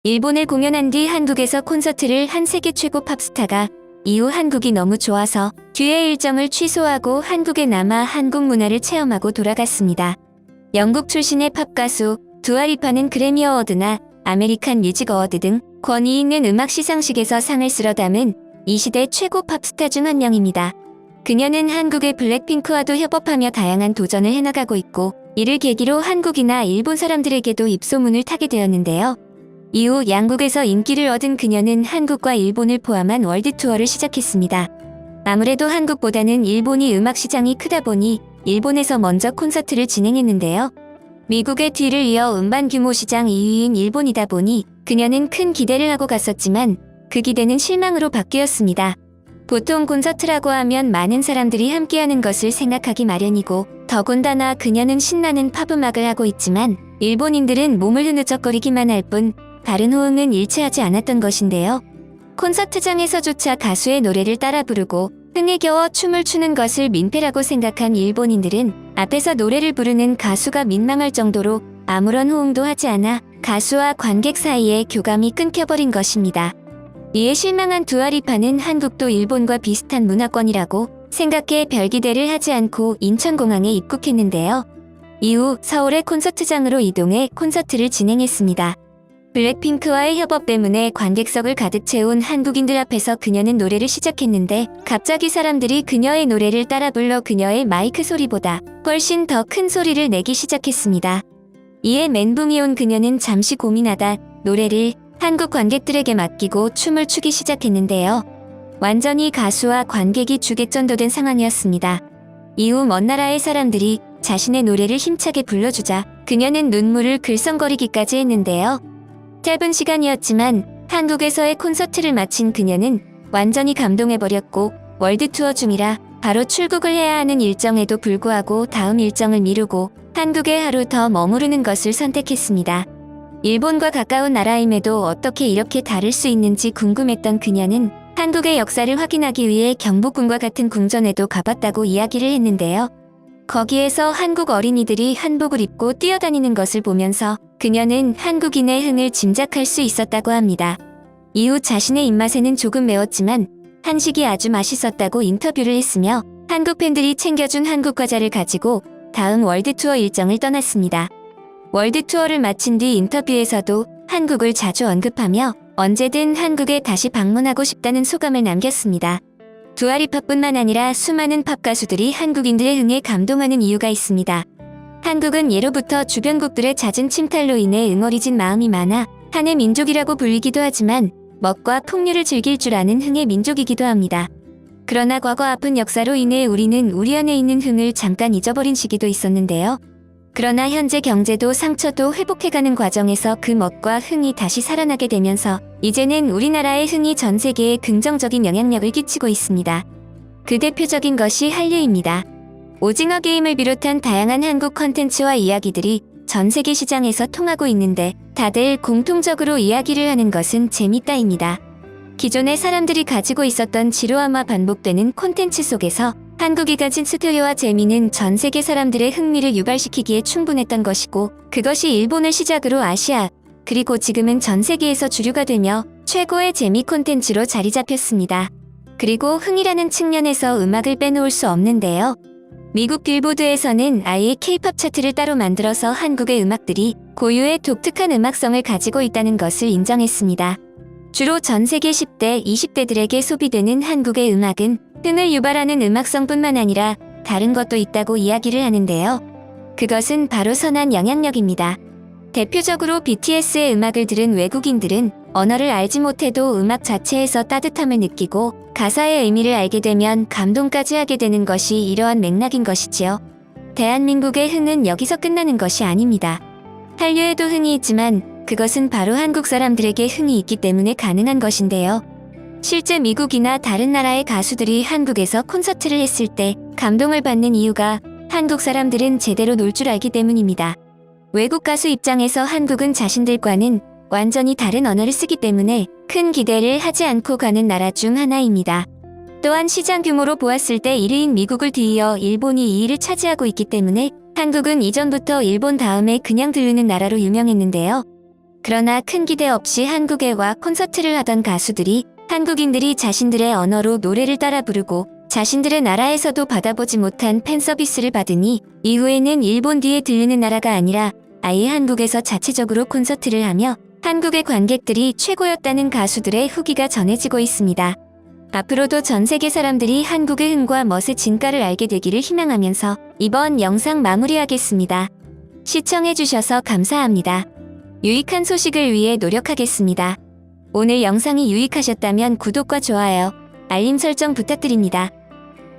일본에 공연한 뒤 한국에서 콘서트를 한 세계 최고 팝스타가 이후 한국이 너무 좋아서 뒤에 일정을 취소하고 한국에 남아 한국 문화를 체험하고 돌아갔습니다. 영국 출신의 팝 가수 두아리파는 그래미 어워드나 아메리칸 뮤직 어워드 등 권위 있는 음악 시상식에서 상을 쓸어 담은 이 시대 최고 팝스타 중 한 명입니다. 그녀는 한국의 블랙핑크와도 협업하며 다양한 도전을 해나가고 있고 이를 계기로 한국이나 일본 사람들에게도 입소문을 타게 되었는데요. 이후 양국에서 인기를 얻은 그녀는 한국과 일본을 포함한 월드 투어를 시작했습니다. 아무래도 한국보다는 일본이 음악 시장이 크다 보니 일본에서 먼저 콘서트를 진행했는데요. 미국의 뒤를 이어 음반 규모 시장 2위인 일본이다 보니 그녀는 큰 기대를 하고 갔었지만 그 기대는 실망으로 바뀌었습니다. 보통 콘서트라고 하면 많은 사람들이 함께하는 것을 생각하기 마련이고 더군다나 그녀는 신나는 팝음악을 하고 있지만 일본인들은 몸을 흐느적거리기만 할 뿐 다른 호응은 일치하지 않았던 것인데요. 콘서트장에서조차 가수의 노래를 따라 부르고 흥에 겨워 춤을 추는 것을 민폐라고 생각한 일본인들은 앞에서 노래를 부르는 가수가 민망할 정도로 아무런 호응도 하지 않아 가수와 관객 사이에 교감이 끊겨버린 것입니다. 이에 실망한 두아리파는 한국도 일본과 비슷한 문화권이라고 생각해 별기대를 하지 않고 인천공항에 입국했는데요. 이후 서울의 콘서트장으로 이동해 콘서트를 진행했습니다. 블랙핑크와의 협업 때문에 관객석을 가득 채운 한국인들 앞에서 그녀는 노래를 시작했는데 갑자기 사람들이 그녀의 노래를 따라 불러 그녀의 마이크 소리보다 훨씬 더 큰 소리를 내기 시작했습니다. 이에 멘붕이 온 그녀는 잠시 고민하다 노래를 한국 관객들에게 맡기고 춤을 추기 시작했는데요. 완전히 가수와 관객이 주객전도된 상황이었습니다. 이후 먼 나라의 사람들이 자신의 노래를 힘차게 불러주자 그녀는 눈물을 글썽거리기까지 했는데요. 짧은 시간이었지만 한국에서의 콘서트를 마친 그녀는 완전히 감동해버렸고 월드 투어 중이라 바로 출국을 해야 하는 일정에도 불구하고 다음 일정을 미루고 한국에 하루 더 머무르는 것을 선택했습니다. 일본과 가까운 나라임에도 어떻게 이렇게 다를 수 있는지 궁금했던 그녀는 한국의 역사를 확인하기 위해 경복궁과 같은 궁전에도 가봤다고 이야기를 했는데요. 거기에서 한국 어린이들이 한복을 입고 뛰어다니는 것을 보면서 그녀는 한국인의 흥을 짐작할 수 있었다고 합니다. 이후 자신의 입맛에는 조금 매웠지만 한식이 아주 맛있었다고 인터뷰를 했으며 한국 팬들이 챙겨준 한국 과자를 가지고 다음 월드 투어 일정을 떠났습니다. 월드 투어를 마친 뒤 인터뷰에서도 한국을 자주 언급하며 언제든 한국에 다시 방문하고 싶다는 소감을 남겼습니다. 두아리파뿐만 아니라 수많은 팝 가수들이 한국인들의 흥에 감동하는 이유가 있습니다. 한국은 예로부터 주변국들의 잦은 침탈로 인해 응어리진 마음이 많아 한의 민족이라고 불리기도 하지만 먹과 풍류를 즐길 줄 아는 흥의 민족이기도 합니다. 그러나 과거 아픈 역사로 인해 우리는 우리 안에 있는 흥을 잠깐 잊어버린 시기도 있었는데요. 그러나 현재 경제도 상처도 회복해가는 과정에서 그 멋과 흥이 다시 살아나게 되면서 이제는 우리나라의 흥이 전 세계에 긍정적인 영향력을 끼치고 있습니다. 그 대표적인 것이 한류입니다. 오징어 게임을 비롯한 다양한 한국 컨텐츠와 이야기들이 전 세계 시장에서 통하고 있는데 다들 공통적으로 이야기를 하는 것은 재밌다입니다. 기존의 사람들이 가지고 있었던 지루함과 반복되는 콘텐츠 속에서 한국이 가진 스토리와 재미는 전 세계 사람들의 흥미를 유발시키기에 충분했던 것이고 그것이 일본을 시작으로 아시아 그리고 지금은 전 세계에서 주류가 되며 최고의 재미 콘텐츠로 자리 잡혔습니다. 그리고 흥이라는 측면에서 음악을 빼놓을 수 없는데요. 미국 빌보드에서는 아예 K-팝 차트를 따로 만들어서 한국의 음악들이 고유의 독특한 음악성을 가지고 있다는 것을 인정했습니다. 주로 전 세계 10대, 20대들에게 소비되는 한국의 음악은 흥을 유발하는 음악성뿐만 아니라 다른 것도 있다고 이야기를 하는데요. 그것은 바로 선한 영향력입니다. 대표적으로 BTS의 음악을 들은 외국인들은 언어를 알지 못해도 음악 자체에서 따뜻함을 느끼고 가사의 의미를 알게 되면 감동까지 하게 되는 것이 이러한 맥락인 것이지요. 대한민국의 흥은 여기서 끝나는 것이 아닙니다. 한류에도 흥이 있지만 그것은 바로 한국 사람들에게 흥이 있기 때문에 가능한 것인데요. 실제 미국이나 다른 나라의 가수들이 한국에서 콘서트를 했을 때 감동을 받는 이유가 한국 사람들은 제대로 놀 줄 알기 때문입니다. 외국 가수 입장에서 한국은 자신들과는 완전히 다른 언어를 쓰기 때문에 큰 기대를 하지 않고 가는 나라 중 하나입니다. 또한 시장 규모로 보았을 때 1위인 미국을 뒤이어 일본이 2위를 차지하고 있기 때문에 한국은 이전부터 일본 다음에 그냥 들르는 나라로 유명했는데요. 그러나 큰 기대 없이 한국에 와 콘서트를 하던 가수들이 한국인들이 자신들의 언어로 노래를 따라 부르고 자신들의 나라에서도 받아보지 못한 팬 서비스를 받으니 이후에는 일본 뒤에 들르는 나라가 아니라 아예 한국에서 자체적으로 콘서트를 하며 한국의 관객들이 최고였다는 가수들의 후기가 전해지고 있습니다. 앞으로도 전 세계 사람들이 한국의 흥과 멋의 진가를 알게 되기를 희망하면서 이번 영상 마무리하겠습니다. 시청해주셔서 감사합니다. 유익한 소식을 위해 노력하겠습니다. 오늘 영상이 유익하셨다면 구독과 좋아요, 알림 설정 부탁드립니다.